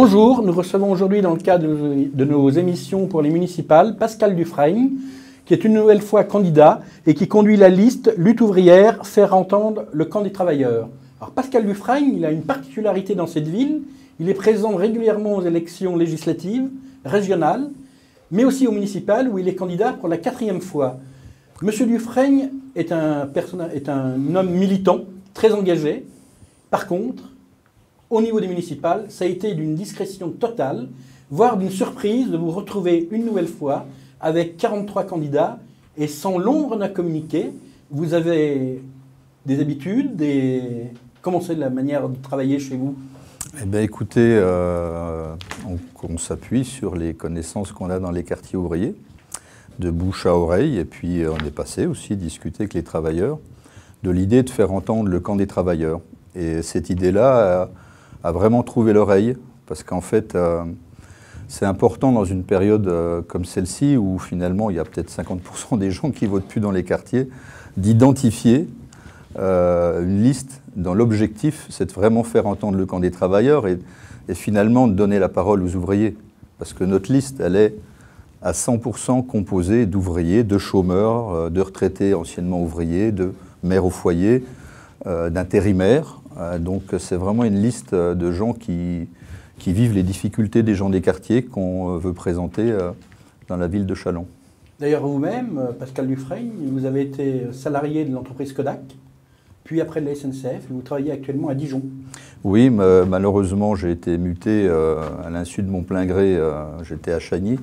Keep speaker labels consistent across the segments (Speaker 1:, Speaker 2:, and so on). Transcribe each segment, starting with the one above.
Speaker 1: Bonjour, nous recevons aujourd'hui dans le cadre de nos émissions pour les municipales Pascal Dufresne, qui est une nouvelle fois candidat et qui conduit la liste Lutte ouvrière, faire entendre le camp des travailleurs. Alors Pascal Dufresne, il a une particularité dans cette ville, il est présent régulièrement aux élections législatives, régionales, mais aussi aux municipales où il est candidat pour la 4e fois. Monsieur Dufresne est un homme militant, très engagé. Par contre, au niveau des municipales, ça a été d'une discrétion totale, voire d'une surprise de vous retrouver une nouvelle fois avec 43 candidats et sans l'ombre d'un communiqué. Vous avez des habitudes, comment c'est la manière de travailler chez vous?
Speaker 2: Eh bien écoutez, on s'appuie sur les connaissances qu'on a dans les quartiers ouvriers, de bouche à oreille, et puis on est passé aussi discuter avec les travailleurs de l'idée de faire entendre le camp des travailleurs. Et cette idée-là a vraiment trouvé l'oreille, parce qu'en fait, c'est important dans une période comme celle-ci, où finalement il y a peut-être 50% des gens qui ne votent plus dans les quartiers, d'identifier une liste dont l'objectif, c'est de vraiment faire entendre le camp des travailleurs et finalement de donner la parole aux ouvriers. Parce que notre liste, elle est à 100% composée d'ouvriers, de chômeurs, de retraités anciennement ouvriers, de mères au foyer, d'intérimaires. Donc c'est vraiment une liste de gens qui vivent les difficultés des gens des quartiers qu'on veut présenter dans la ville de Châlons.
Speaker 1: D'ailleurs vous-même, Pascal Dufresne, vous avez été salarié de l'entreprise Kodak, puis après de la SNCF, et vous travaillez actuellement à Dijon.
Speaker 2: Oui, malheureusement j'ai été muté à l'insu de mon plein gré, j'étais à Chagny,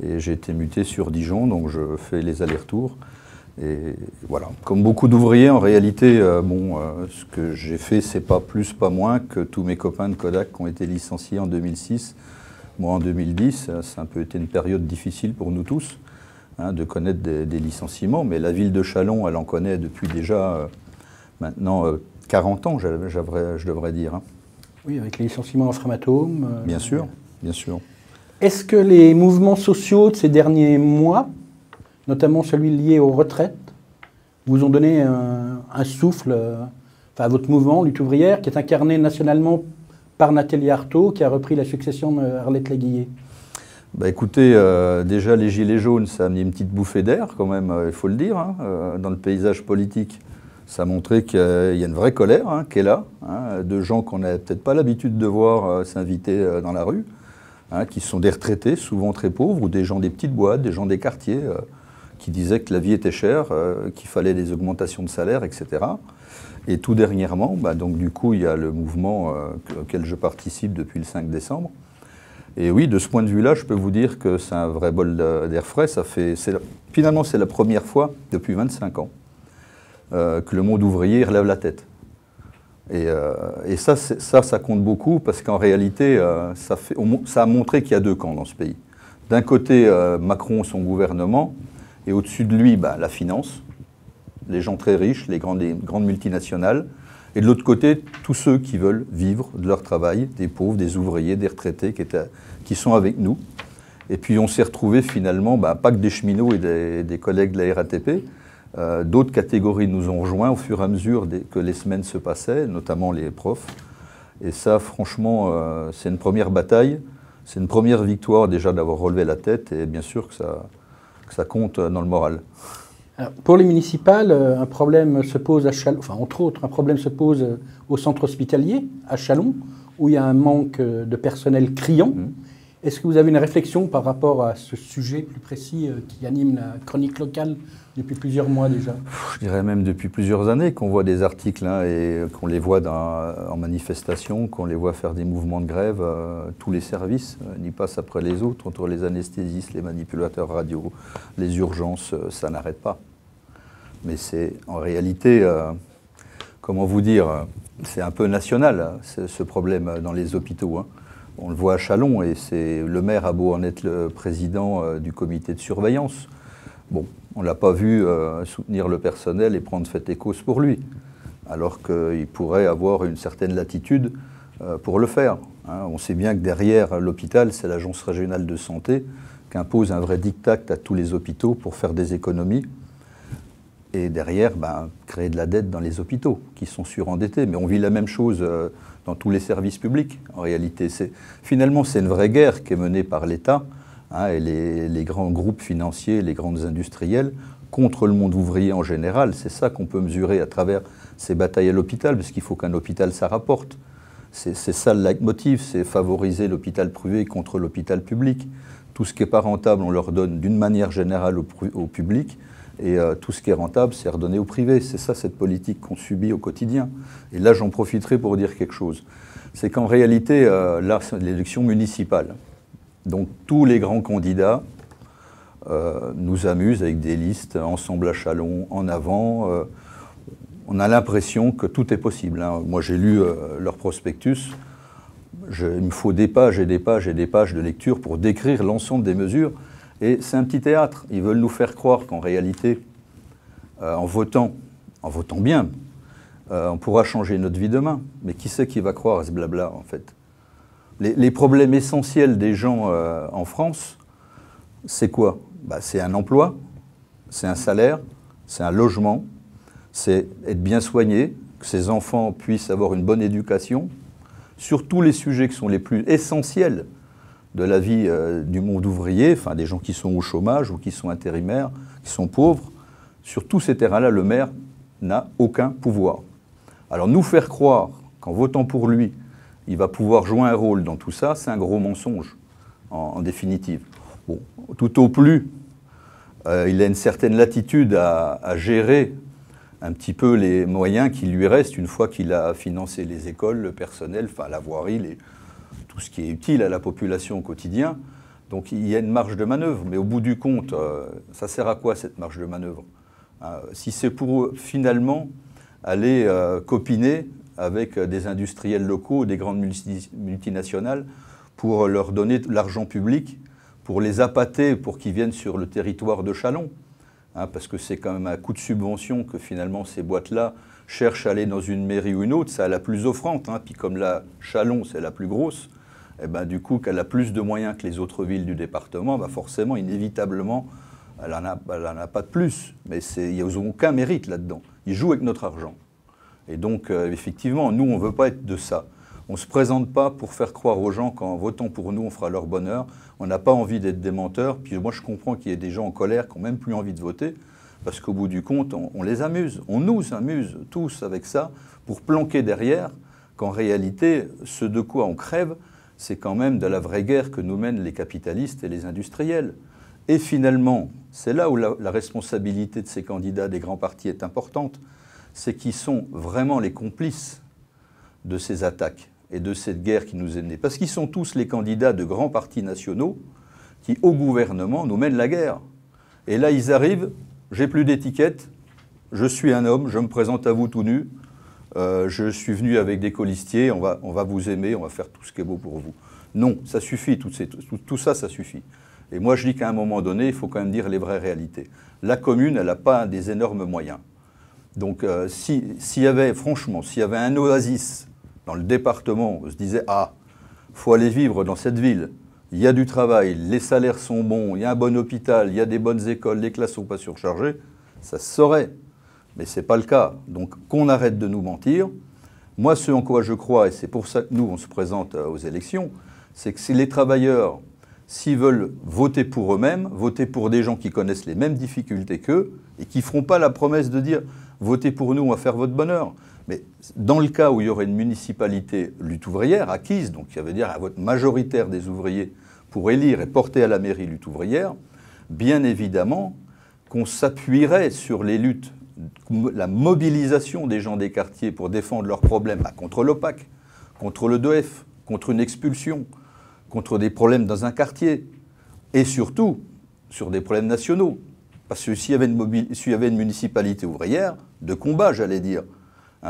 Speaker 2: et j'ai été muté sur Dijon, donc je fais les allers-retours. Et voilà, comme beaucoup d'ouvriers, en réalité, ce que j'ai fait, c'est pas plus, pas moins que tous mes copains de Kodak qui ont été licenciés en 2006. Moi, en 2010, ça a un peu été une période difficile pour nous tous, de connaître des licenciements, mais la ville de Châlons, elle en connaît depuis déjà maintenant 40 ans, je devrais dire.
Speaker 1: Oui, avec les licenciements en Framatome.
Speaker 2: Bien sûr, bien sûr.
Speaker 1: Est-ce que les mouvements sociaux de ces derniers mois, notamment celui lié aux retraites, vous ont donné un souffle à votre mouvement, Lutte ouvrière, qui est incarné nationalement par Nathalie Arthaud, qui a repris la succession d'Arlette Laguiller?
Speaker 2: Bah écoutez, déjà les Gilets jaunes, ça a amené une petite bouffée d'air quand même, il faut le dire, dans le paysage politique. Ça a montré qu'il y a une vraie colère qui est là, de gens qu'on n'a peut-être pas l'habitude de voir s'inviter dans la rue, qui sont des retraités, souvent très pauvres, ou des gens des petites boîtes, des gens des quartiers, qui disaient que la vie était chère, qu'il fallait des augmentations de salaire, etc. Et tout dernièrement, donc du coup, il y a le mouvement auquel je participe depuis le 5 décembre. Et oui, de ce point de vue-là, je peux vous dire que c'est un vrai bol d'air frais. Finalement, c'est la première fois depuis 25 ans que le monde ouvrier relève la tête. Et ça compte beaucoup parce qu'en réalité, ça a montré qu'il y a deux camps dans ce pays. D'un côté, Macron, son gouvernement, et au-dessus de lui, la finance, les gens très riches, les grandes multinationales, et de l'autre côté, tous ceux qui veulent vivre de leur travail, des pauvres, des ouvriers, des retraités qui sont avec nous. Et puis on s'est retrouvés finalement, pas que des cheminots et des collègues de la RATP, d'autres catégories nous ont rejoints au fur et à mesure que les semaines se passaient, notamment les profs. Et ça, franchement, c'est une première bataille, c'est une première victoire déjà d'avoir relevé la tête, et bien sûr que ça compte dans le moral.
Speaker 1: Alors, pour les municipales, un problème se pose à Châlons, entre autres, un problème se pose au centre hospitalier, à Châlons, où il y a un manque de personnel criant. Est-ce que vous avez une réflexion par rapport à ce sujet plus précis qui anime la chronique locale depuis plusieurs mois déjà?
Speaker 2: Je dirais même depuis plusieurs années qu'on voit des articles et qu'on les voit en manifestation, qu'on les voit faire des mouvements de grève. Tous les services n'y passent après les autres, entre les anesthésistes, les manipulateurs radio, les urgences, ça n'arrête pas. Mais c'est en réalité, comment vous dire, c'est un peu national ce problème dans les hôpitaux. On le voit à Châlons et le maire a beau en être le président du comité de surveillance. Bon, on ne l'a pas vu soutenir le personnel et prendre fait et cause pour lui, alors qu'il pourrait avoir une certaine latitude pour le faire. On sait bien que derrière l'hôpital, c'est l'Agence régionale de santé qui impose un vrai diktat à tous les hôpitaux pour faire des économies. et derrière, créer de la dette dans les hôpitaux, qui sont surendettés. Mais on vit la même chose dans tous les services publics, en réalité. Finalement, c'est une vraie guerre qui est menée par l'État et les grands groupes financiers, les grandes industriels, contre le monde ouvrier en général. C'est ça qu'on peut mesurer à travers ces batailles à l'hôpital, parce qu'il faut qu'un hôpital, ça rapporte. C'est ça le leitmotiv, c'est favoriser l'hôpital privé contre l'hôpital public. Tout ce qui n'est pas rentable, on leur donne d'une manière générale au public, et tout ce qui est rentable, c'est redonné au privé. C'est ça, cette politique qu'on subit au quotidien. Et là, j'en profiterai pour dire quelque chose. C'est qu'en réalité, là, c'est l'élection municipale. Donc, tous les grands candidats nous amusent avec des listes, ensemble à Châlons, en avant. On a l'impression que tout est possible. Moi, j'ai lu leur prospectus. Il me faut des pages et des pages et des pages de lecture pour décrire l'ensemble des mesures. Et c'est un petit théâtre. Ils veulent nous faire croire qu'en réalité, en votant bien, on pourra changer notre vie demain. Mais qui c'est qui va croire à ce blabla, en fait? Les problèmes essentiels des gens en France, c'est quoi? C'est un emploi, c'est un salaire, c'est un logement, c'est être bien soigné, que ses enfants puissent avoir une bonne éducation, sur tous les sujets qui sont les plus essentiels de la vie du monde ouvrier, enfin des gens qui sont au chômage ou qui sont intérimaires, qui sont pauvres. Sur tous ces terrains-là, le maire n'a aucun pouvoir. Alors nous faire croire qu'en votant pour lui, il va pouvoir jouer un rôle dans tout ça, c'est un gros mensonge, en définitive. Bon, tout au plus, il a une certaine latitude à gérer un petit peu les moyens qui lui restent une fois qu'il a financé les écoles, le personnel, enfin la voirie, tout ce qui est utile à la population au quotidien. Donc il y a une marge de manœuvre, mais au bout du compte, ça sert à quoi cette marge de manœuvre? Si c'est pour finalement aller copiner avec des industriels locaux, des grandes multinationales, pour leur donner de l'argent public, pour les appâter, pour qu'ils viennent sur le territoire de Châlons. Parce que c'est quand même un coup de subvention que finalement ces boîtes-là cherchent à aller dans une mairie ou une autre, c'est la plus offrante. Puis comme la Châlons, c'est la plus grosse, et du coup, qu'elle a plus de moyens que les autres villes du département, forcément, inévitablement, elle n'en a pas de plus. Mais ils n'ont aucun mérite là-dedans. Ils jouent avec notre argent. Et donc, effectivement, nous, on ne veut pas être de ça. On ne se présente pas pour faire croire aux gens qu'en votant pour nous, on fera leur bonheur. On n'a pas envie d'être des menteurs. Puis moi, je comprends qu'il y ait des gens en colère qui n'ont même plus envie de voter, parce qu'au bout du compte, on les amuse. On nous amuse tous avec ça, pour planquer derrière qu'en réalité, ce de quoi on crève, c'est quand même de la vraie guerre que nous mènent les capitalistes et les industriels. Et finalement, c'est là où la responsabilité de ces candidats des grands partis est importante, c'est qu'ils sont vraiment les complices de ces attaques et de cette guerre qui nous est née. Parce qu'ils sont tous les candidats de grands partis nationaux qui, au gouvernement, nous mènent la guerre. Et là, ils arrivent, j'ai plus d'étiquette, je suis un homme, je me présente à vous tout nu, je suis venu avec des colistiers, on va vous aimer, on va faire tout ce qui est beau pour vous. Non, ça suffit, tout ça, ça suffit. Et moi, je dis qu'à un moment donné, il faut quand même dire les vraies réalités. La commune, elle n'a pas des énormes moyens. Donc, s'il y avait un oasis dans le département, on se disait, il faut aller vivre dans cette ville, il y a du travail, les salaires sont bons, il y a un bon hôpital, il y a des bonnes écoles, les classes ne sont pas surchargées, ça se saurait. Mais ce n'est pas le cas. Donc, qu'on arrête de nous mentir. Moi, ce en quoi je crois, et c'est pour ça que nous, on se présente aux élections, c'est que si les travailleurs, s'ils veulent voter pour eux-mêmes, voter pour des gens qui connaissent les mêmes difficultés qu'eux, et qui ne feront pas la promesse de dire « votez pour nous, on va faire votre bonheur ». Mais dans le cas où il y aurait une municipalité lutte ouvrière acquise, donc ça veut dire un vote majoritaire des ouvriers pour élire et porter à la mairie lutte ouvrière, bien évidemment qu'on s'appuierait sur les luttes, la mobilisation des gens des quartiers pour défendre leurs problèmes contre l'OPAC, contre le DOEF, contre une expulsion, contre des problèmes dans un quartier, et surtout sur des problèmes nationaux. Parce que s'il y avait une municipalité ouvrière, de combat, j'allais dire,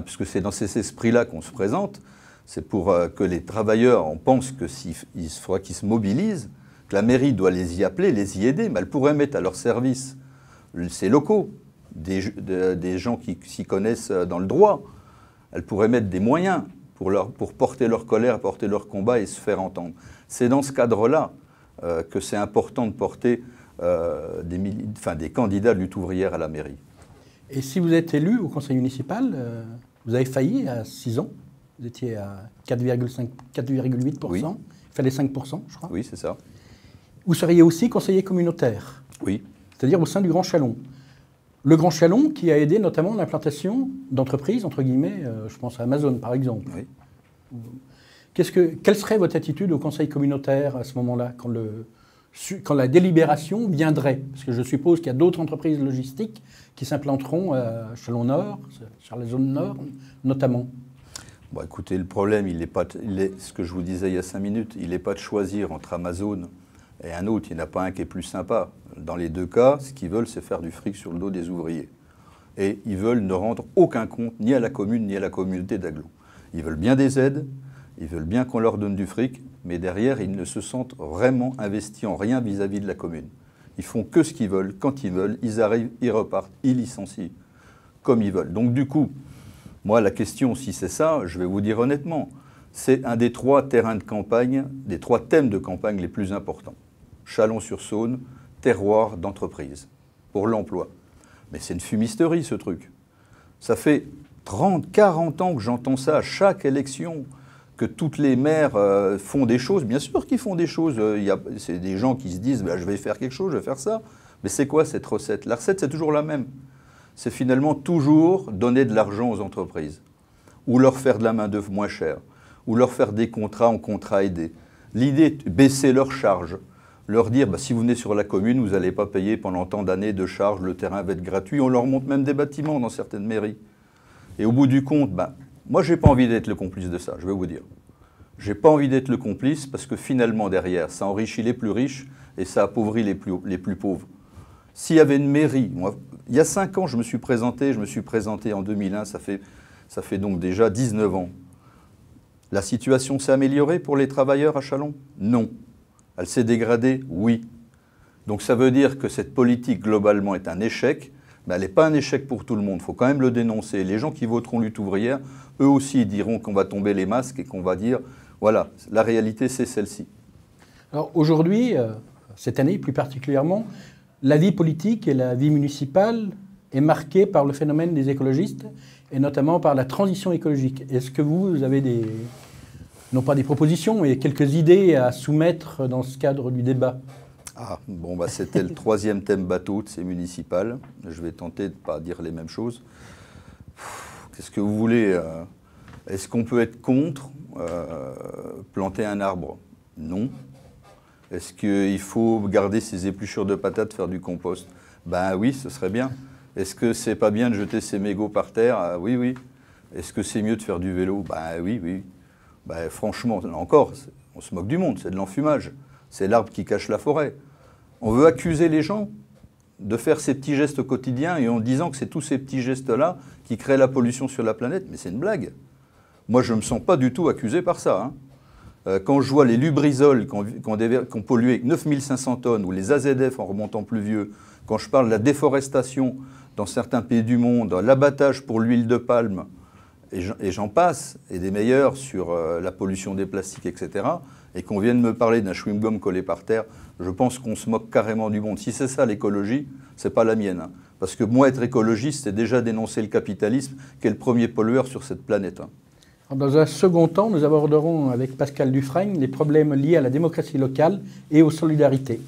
Speaker 2: puisque c'est dans cet esprit-là qu'on se présente, c'est pour que les travailleurs, on pense qu'il faudra qu'ils se mobilisent, que la mairie doit les y appeler, les y aider, mais elle pourrait mettre à leur service ces locaux, des gens qui s'y connaissent dans le droit. Elle pourrait mettre des moyens pour porter leur colère, porter leur combat et se faire entendre. C'est dans ce cadre-là que c'est important de porter des candidats de lutte ouvrière à la mairie.
Speaker 1: Et si vous êtes élu au conseil municipal, vous avez failli à 6 ans. Vous étiez à 4,8%.
Speaker 2: Oui.
Speaker 1: Il fallait 5%, je crois.
Speaker 2: Oui, c'est ça.
Speaker 1: Vous seriez aussi conseiller communautaire.
Speaker 2: Oui.
Speaker 1: C'est-à-dire au sein du Grand Chalon. Le Grand Chalon qui a aidé notamment l'implantation d'entreprises, entre guillemets, je pense à Amazon par exemple.
Speaker 2: Oui.
Speaker 1: Quelle serait votre attitude au conseil communautaire à ce moment-là, quand la délibération viendrait? Parce que je suppose qu'il y a d'autres entreprises logistiques qui s'implanteront à Chalon-Nord, sur la zone Nord notamment.
Speaker 2: Bon, écoutez, le problème, ce que je vous disais il y a 5 minutes, il n'est pas de choisir entre Amazon et un autre. Il n'y en a pas un qui est plus sympa. Dans les deux cas, ce qu'ils veulent, c'est faire du fric sur le dos des ouvriers. Et ils veulent ne rendre aucun compte ni à la commune ni à la communauté d'agglo. Ils veulent bien des aides, ils veulent bien qu'on leur donne du fric, mais derrière, ils ne se sentent vraiment investis en rien vis-à-vis de la commune. Ils font que ce qu'ils veulent, quand ils veulent, ils arrivent, ils repartent, ils licencient comme ils veulent. Donc du coup, moi, la question, si c'est ça, je vais vous dire honnêtement, c'est un des 3 terrains de campagne, des 3 thèmes de campagne les plus importants. Chalon-sur-Saône, terroir d'entreprise, pour l'emploi. Mais c'est une fumisterie, ce truc. Ça fait 30, 40 ans que j'entends ça à chaque élection, que toutes les maires font des choses. Bien sûr qu'ils font des choses. C'est des gens qui se disent je vais faire quelque chose, je vais faire ça. Mais c'est quoi cette recette? La recette, c'est toujours la même. C'est finalement toujours donner de l'argent aux entreprises, ou leur faire de la main-d'œuvre moins chère, ou leur faire des contrats en contrat aidé. L'idée est de baisser leurs charges, leur dire si vous venez sur la commune, vous n'allez pas payer pendant tant d'années de charges, le terrain va être gratuit. On leur monte même des bâtiments dans certaines mairies. Et au bout du compte, moi, je n'ai pas envie d'être le complice de ça, je vais vous dire. Je n'ai pas envie d'être le complice parce que finalement, derrière, ça enrichit les plus riches et ça appauvrit les plus pauvres. S'il y avait une mairie, moi, il y a 5 ans, je me suis présenté en 2001, ça fait donc déjà 19 ans. La situation s'est améliorée pour les travailleurs à Chalon? Non. Elle s'est dégradée? Oui. Donc ça veut dire que cette politique, globalement, est un échec. Mais elle n'est pas un échec pour tout le monde, il faut quand même le dénoncer. Les gens qui voteront lutte ouvrière, eux aussi diront qu'on va tomber les masques et qu'on va dire, voilà, la réalité c'est celle-ci.
Speaker 1: Alors aujourd'hui, cette année plus particulièrement, la vie politique et la vie municipale est marquée par le phénomène des écologistes et notamment par la transition écologique. Est-ce que vous avez non pas des propositions, mais quelques idées à soumettre dans ce cadre du débat?
Speaker 2: C'était le 3e thème bateau de ces municipales. Je vais tenter de ne pas dire les mêmes choses. Qu'est-ce que vous voulez? Est-ce qu'on peut être contre planter un arbre? Non. Est-ce qu'il faut garder ses épluchures de patates, faire du compost? Oui, ce serait bien. Est-ce que c'est pas bien de jeter ses mégots par terre? Oui, oui. Est-ce que c'est mieux de faire du vélo? Oui, oui. Franchement, là encore, on se moque du monde, c'est de l'enfumage. C'est l'arbre qui cache la forêt. On veut accuser les gens de faire ces petits gestes quotidiens et en disant que c'est tous ces petits gestes-là qui créent la pollution sur la planète. Mais c'est une blague. Moi, je ne me sens pas du tout accusé par ça. Quand je vois les Lubrizol qui ont pollué 9500 tonnes, ou les AZF en remontant pluvieux, quand je parle de la déforestation dans certains pays du monde, l'abattage pour l'huile de palme, et j'en passe, et des meilleurs sur la pollution des plastiques, etc., et qu'on vienne me parler d'un chewing-gum collé par terre, je pense qu'on se moque carrément du monde. Si c'est ça l'écologie, c'est pas la mienne. Parce que moi, être écologiste, c'est déjà dénoncer le capitalisme, qui est le premier pollueur sur cette planète.
Speaker 1: Dans un second temps, nous aborderons avec Pascal Dufraigne les problèmes liés à la démocratie locale et aux solidarités.